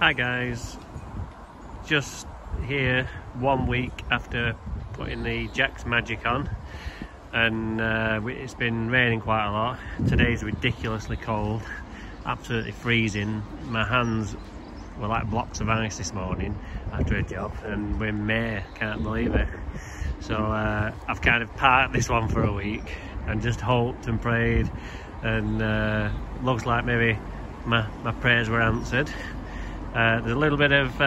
Hi guys, just here 1 week after putting the Jack's Magic on, and it's been raining quite a lot. Today's ridiculously cold, absolutely freezing. My hands were like blocks of ice this morning after a job, and we're in May, can't believe it. So I've kind of parked this one for a week and just hoped and prayed, and looks like maybe my prayers were answered. There's a little bit of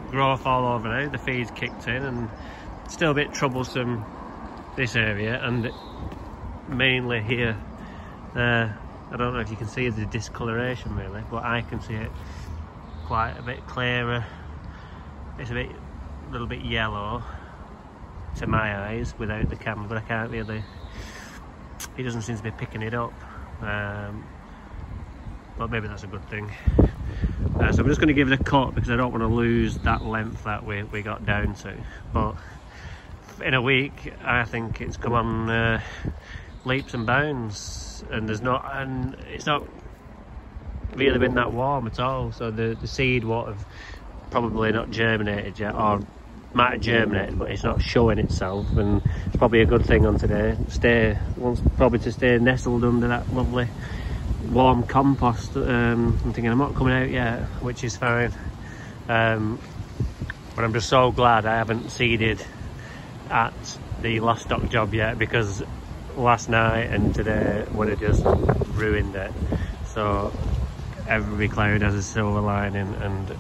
growth all over now. The feed's kicked in, and still a bit troublesome this area, and mainly here. I don't know if you can see the discoloration really, but I can see it quite a bit clearer. It's a little bit yellow to my eyes without the camera, but I can't really, it doesn't seem to be picking it up, but maybe that's a good thing. So I'm just going to give it a cut because I don't want to lose that length that we got down to. But in a week, I think it's come on leaps and bounds, and it's not really been that warm at all. So the seed won't have probably not germinated yet, or might have germinated, but it's not showing itself, and it's probably a good thing on today. Wants probably to stay nestled under that lovely warm compost. I'm thinking I'm not coming out yet, which is fine, but I'm just so glad I haven't seeded at the last stock job yet, because last night and today would have just ruined it. So every cloud has a silver lining, and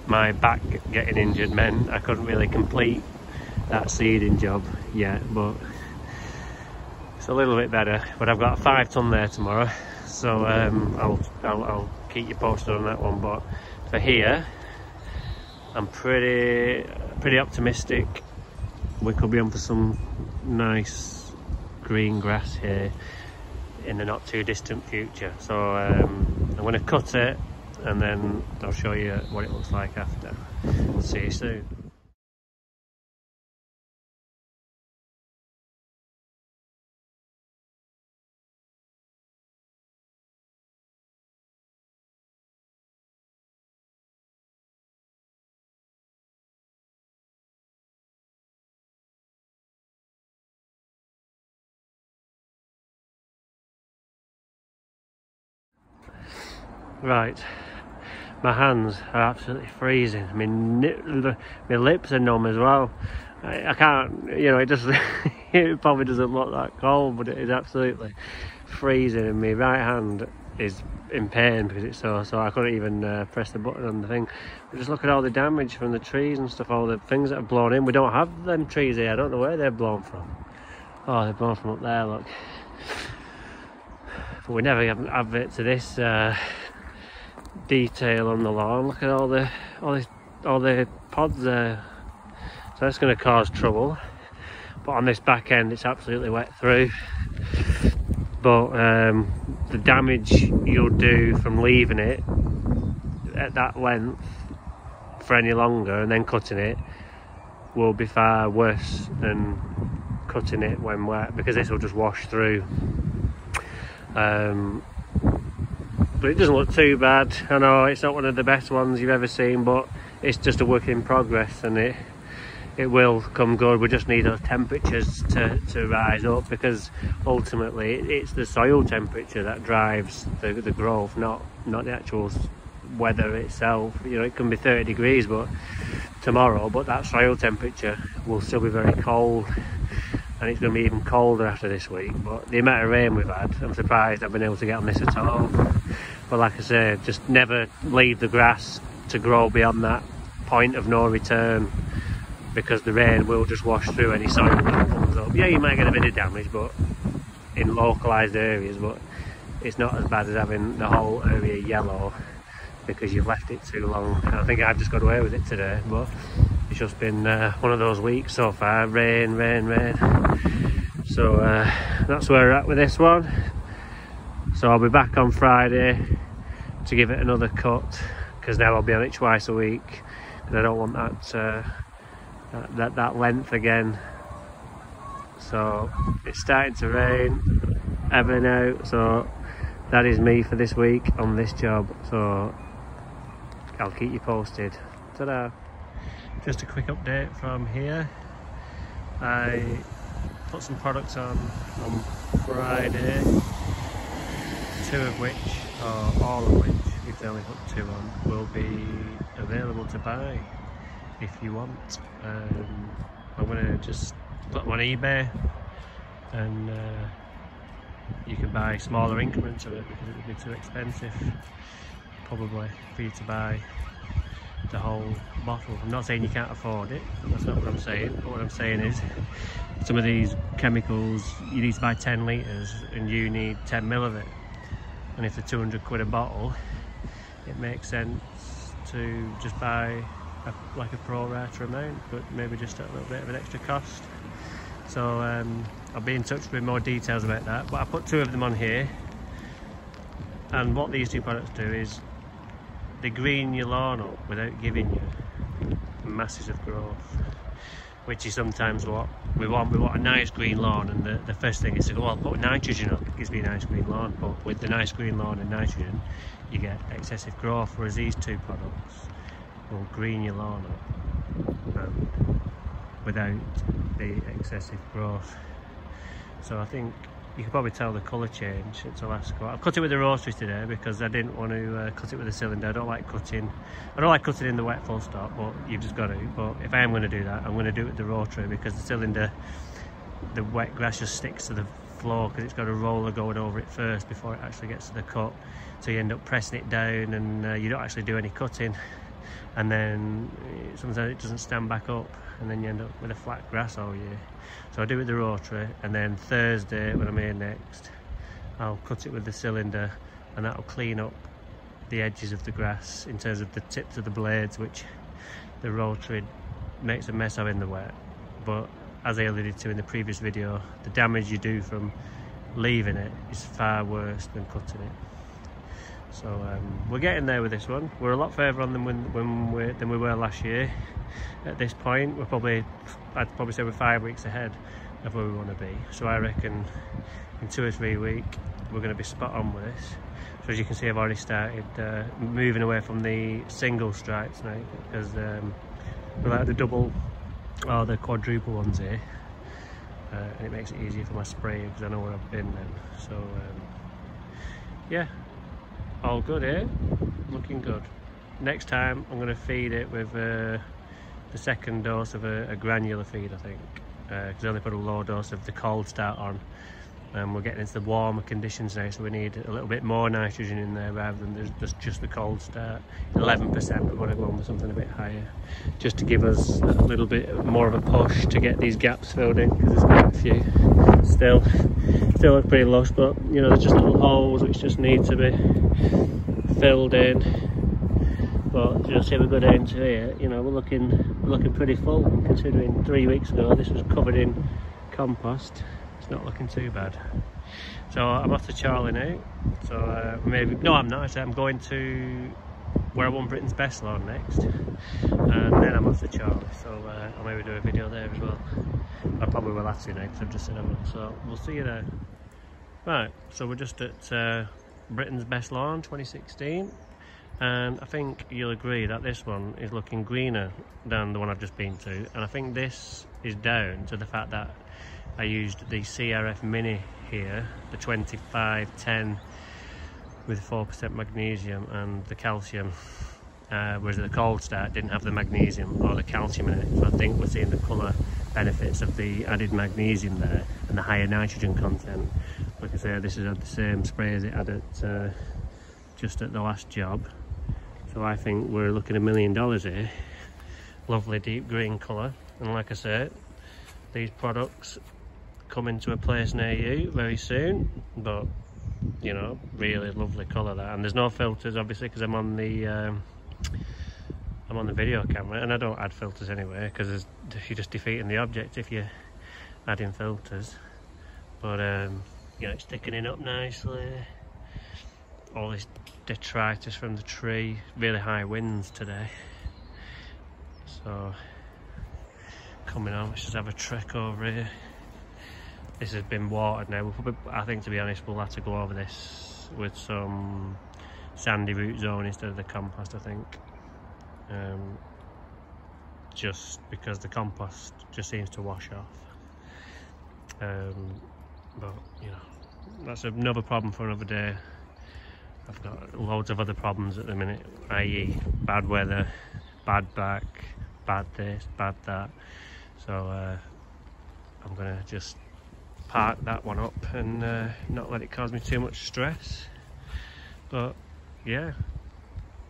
my back getting injured meant I couldn't really complete that seeding job yet, but it's a little bit better. But I've got a 5 ton there tomorrow, so I'll keep you posted on that one. But for here, I'm pretty optimistic. We could be on for some nice green grass here in the not too distant future. So I'm going to cut it, and then I'll show you what it looks like after. See you soon. Right, my hands are absolutely freezing. I mean, my lips are numb as well. I can't, you know, it just it probably doesn't look that cold, but it is absolutely freezing, and my right hand is in pain because it's so I couldn't even press the button on the thing. But just look at all the damage from the trees and stuff, all the things that have blown in. We don't have them trees here. I don't know where they're blown from. Oh, they're blown from up there, look. But we never have it to this detail on the lawn. Look at all the pods there. So that's going to cause trouble. But on this back end, it's absolutely wet through. But the damage you'll do from leaving it at that length for any longer and then cutting it will be far worse than cutting it when wet, because this will just wash through. But it doesn't look too bad. I know it's not one of the best ones you've ever seen, but it's just a work in progress, and it will come good. We just need those temperatures to rise up, because ultimately it's the soil temperature that drives the growth, not the actual weather itself. You know, it can be 30 degrees tomorrow, but that soil temperature will still be very cold, and it's going to be even colder after this week. But the amount of rain we've had, I'm surprised I've been able to get on this at all. But like I said, just never leave the grass to grow beyond that point of no return, because the rain will just wash through any soil that comes up. Yeah, you might get a bit of damage, but in localised areas, but it's not as bad as having the whole area yellow because you've left it too long. I think I've just got away with it today, but it's just been one of those weeks so far. Rain. So that's where we're at with this one. So I'll be back on Friday to give it another cut, because now I'll be on it twice a week, and I don't want that length again. So it's starting to rain ever now, so that is me for this week on this job. So I'll keep you posted. Ta-da! Just a quick update from here. I put some products on Friday, two of which, or all of which, if they only put two on, will be available to buy if you want. I'm going to just put them on eBay, and you can buy smaller increments of it because it would be too expensive probably for you to buy the whole bottle. I'm not saying you can't afford it, that's not what I'm saying, but what I'm saying is some of these chemicals you need to buy 10 litres and you need 10 mil of it, and if they're 200 quid a bottle, it makes sense to just buy like a pro rata amount, but maybe just at a little bit of an extra cost. So I'll be in touch with more details about that, but I put two of them on here, and what these two products do is they green your lawn up without giving you masses of growth, which is sometimes what we want. We want a nice green lawn, and the first thing is to go, well, put nitrogen on, it gives me a nice green lawn. But with the nice green lawn and nitrogen, you get excessive growth, whereas these two products will green your lawn up without the excessive growth. So I think you can probably tell the colour change since I last got. I've cut it with the rotary today because I didn't want to cut it with a cylinder. I don't like cutting in the wet full stop, but you've just got to. But if I am going to do that, I'm going to do it with the rotary, because the cylinder, the wet grass just sticks to the floor because it's got a roller going over it first before it actually gets to the cut. So you end up pressing it down, and you don't actually do any cutting, and then sometimes it doesn't stand back up, and then you end up with a flat grass all year. So I do it with the rotary, and then Thursday when I'm here next, I'll cut it with the cylinder, and that'll clean up the edges of the grass in terms of the tips of the blades, which the rotary makes a mess of in the wet. But as I alluded to in the previous video, the damage you do from leaving it is far worse than cutting it. So we're getting there with this one. We're a lot further on than we were last year. At this point, I'd probably say we're 5 weeks ahead of where we want to be. So I reckon in 2 or 3 weeks we're going to be spot on with this. So as you can see, I've already started moving away from the single stripes now, because we like the double or the quadruple ones here, and it makes it easier for my spraying because I know where I've been then. So yeah, all good here, looking good. Next time I'm going to feed it with the second dose of a granular feed, I think, because I only put a low dose of the cold start on, and we're getting into the warmer conditions now, so we need a little bit more nitrogen in there rather than just the cold start. 11%, we want to go on with something a bit higher, just to give us a little bit more of a push to get these gaps filled in, because there's quite a few still look pretty lush, but you know, there's just little holes which just need to be filled in. But just see, we go down to here, you know, we're looking pretty full, considering 3 weeks ago this was covered in compost. It's not looking too bad. So I'm off to Charlie now. So no, I'm not. I'm going to where I won Britain's Best Lawn next, and then I'm off to Charlie. So I'll maybe do a video there as well. I probably will have to now because I've just said I will. So we'll see you there. Right. So we're just at Britain's Best Lawn 2016. And I think you'll agree that this one is looking greener than the one I've just been to, and I think this is down to the fact that I used the CRF Mini here, the 2510 with 4% magnesium and the calcium, whereas the cold start didn't have the magnesium or the calcium in it. So I think we're seeing the colour benefits of the added magnesium there and the higher nitrogen content. Like I say, this has had the same spray as it had at just at the last job. So I think we're looking $1 million here. Lovely deep green colour, and like I said, these products come into a place near you very soon. But you know, really lovely colour there, and there's no filters obviously because I'm on the video camera, and I don't add filters anyway because you're just defeating the object if you're adding filters. But you know, it's thickening up nicely. All this detritus from the tree, really high winds today, so coming on, let's just have a trek over here. This has been watered now. I think, to be honest, we'll have to go over this with some sandy root zone instead of the compost, I think. just because the compost just seems to wash off. But you know, that's another problem for another day. I've got loads of other problems at the minute, i.e. bad weather, bad back, bad this, bad that. So I'm gonna just park that one up and not let it cause me too much stress. But yeah,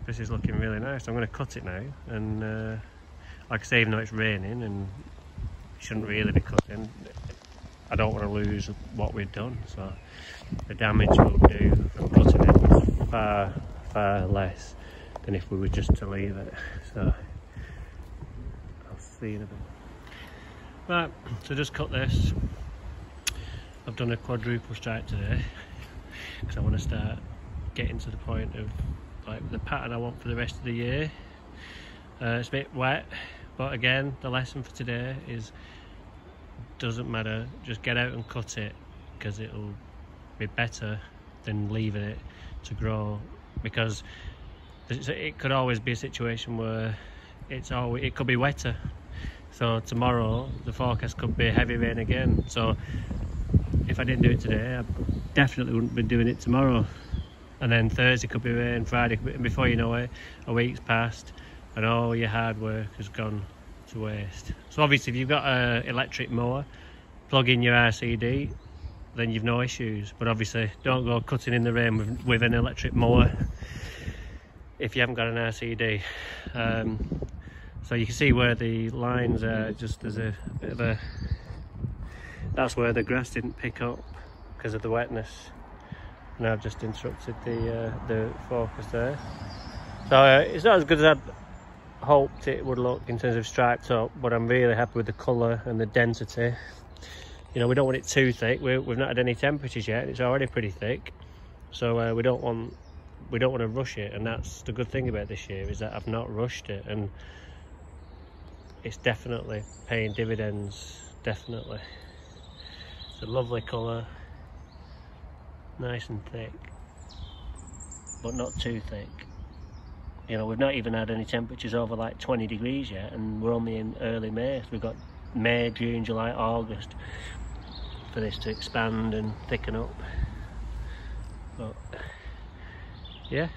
this is looking really nice. I'm gonna cut it now, and like I say, even though it's raining and it shouldn't really be cutting, I don't want to lose what we've done. So the damage we'll do from cutting it far, far less than if we were just to leave it. So I'll see in a bit. Right, so just cut this. I've done a quadruple stripe today because I want to start getting to the point of like the pattern I want for the rest of the year. It's a bit wet, but again, the lesson for today is doesn't matter, just get out and cut it, because it'll be better than leaving it to grow, because it could always be a situation where it could be wetter. So tomorrow the forecast could be heavy rain again, so if I didn't do it today, I definitely wouldn't be doing it tomorrow. And then Thursday could be rain, Friday could be, and before you know it, a week's passed and all your hard work has gone to waste. So obviously if you've got an electric mower, plug in your RCD, then you've no issues. But obviously don't go cutting in the rain with an electric mower if you haven't got an RCD. So you can see where the lines are, just there's a bit of a, that's where the grass didn't pick up because of the wetness. And I've just interrupted the focus there. So it's not as good as I'd hoped it would look in terms of striped up, but I'm really happy with the colour and the density. You know, we don't want it too thick. We've not had any temperatures yet. It's already pretty thick, so we don't want to rush it. And that's the good thing about this year, is that I've not rushed it, and it's definitely paying dividends. Definitely, it's a lovely colour, nice and thick, but not too thick. You know, we've not even had any temperatures over like 20 degrees yet, and we're only in early May. So we've got May, June, July, August for this to expand and thicken up. But yeah,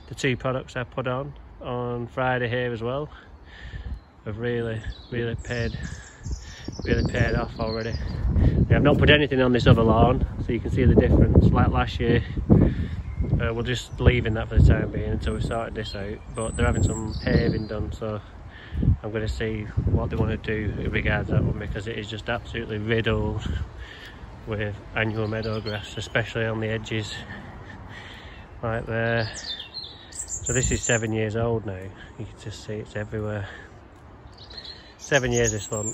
the two products I put on Friday here as well have really paid off already. I've not put anything on this other lawn, so you can see the difference. Like last year, we're just leaving that for the time being until we sorted this out, but they're having some paving done, so I'm going to see what they want to do in regards to that one, because it is just absolutely riddled with annual meadow grass, especially on the edges right there. So this is 7 years old now. You can just see it's everywhere. 7 years this one,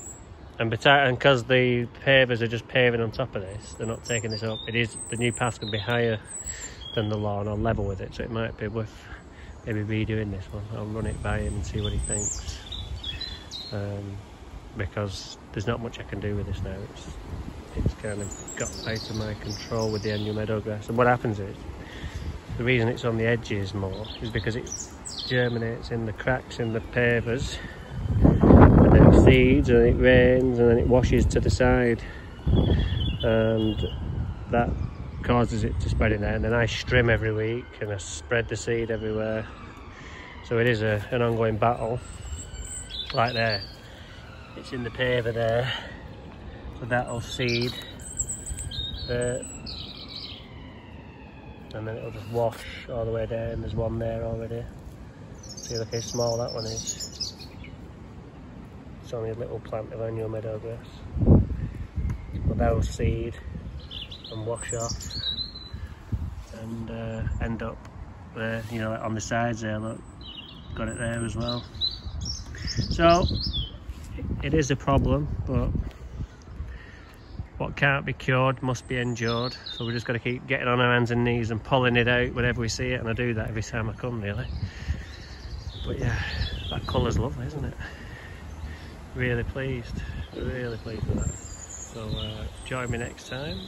and because the pavers are just paving on top of this, they're not taking this up. The new path's going to be higher than the lawn, or level with it, so it might be worth maybe redoing this one. I'll run it by him and see what he thinks, because there's not much I can do with this now. It's kind of got out of my control with the annual meadow grass. And what happens is, the reason it's on the edges more is because it germinates in the cracks in the pavers, and then it seeds, and it rains, and then it washes to the side, and that causes it to spread in there. And then I strim every week and I spread the seed everywhere, so it is an ongoing battle. Right there, it's in the paver there, so that'll seed there, and then it'll just wash all the way down. There's one there already. See, look how small that one is. It's only a little plant of annual meadow grass, but that'll seed and wash off and end up there, you know, on the sides there. Look, got it there as well. So it is a problem, but what can't be cured must be endured. So we're just got to keep getting on our hands and knees and pulling it out whenever we see it, and I do that every time I come, really. But yeah, that colour's lovely, isn't it? Really pleased with that. So join me next time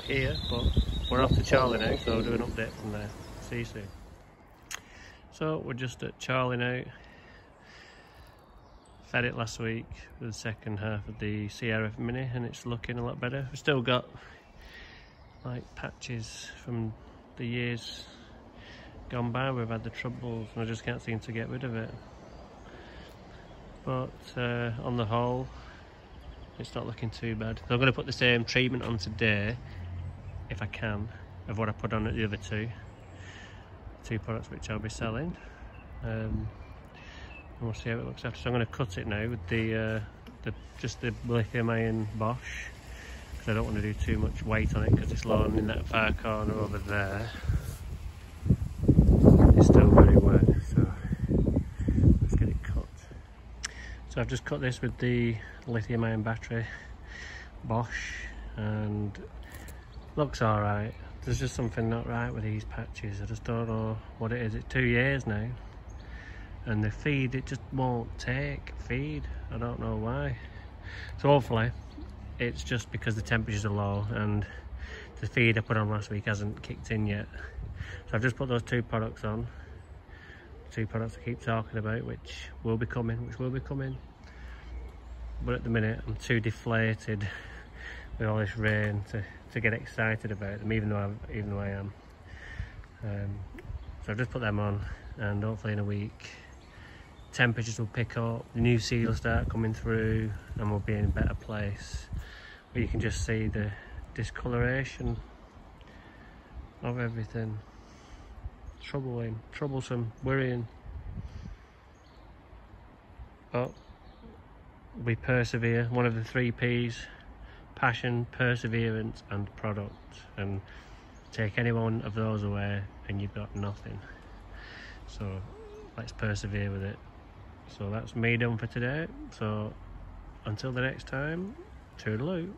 here, but we're off to Charlie now, so I'll do an update from there. See you soon. So we're just at Charlie now. Fed it last week with the second half of the CRF Mini and it's looking a lot better. We've still got like patches from the years gone by. We've had the troubles and I just can't seem to get rid of it. But on the whole, it's not looking too bad. So I'm going to put the same treatment on today, if I can, of what I put on at the other two products which I'll be selling. And we'll see how it looks after. So I'm going to cut it now with just the lithium ion Bosch, because I don't want to do too much weight on it because it's lying in that far corner over there. It's still very wet, so let's get it cut. So I've just cut this with the lithium ion battery Bosch and looks alright. There's just something not right with these patches. I just don't know what it is. It's 2 years now and the feed, it just won't take feed. I don't know why. So hopefully it's just because the temperatures are low and the feed I put on last week hasn't kicked in yet. So I've just put those 2 products on. 2 products I keep talking about, which will be coming. But at the minute I'm too deflated with all this rain to get excited about them, even though I am. So I've just put them on, and hopefully in a week temperatures will pick up, the new seed will start coming through, and we'll be in a better place. But you can just see the discoloration of everything. Troubling, troublesome, worrying. But we persevere. One of the 3 P's: passion, perseverance and product. And take any one of those away and you've got nothing. So let's persevere with it. So that's me done for today. So until the next time, toodaloo.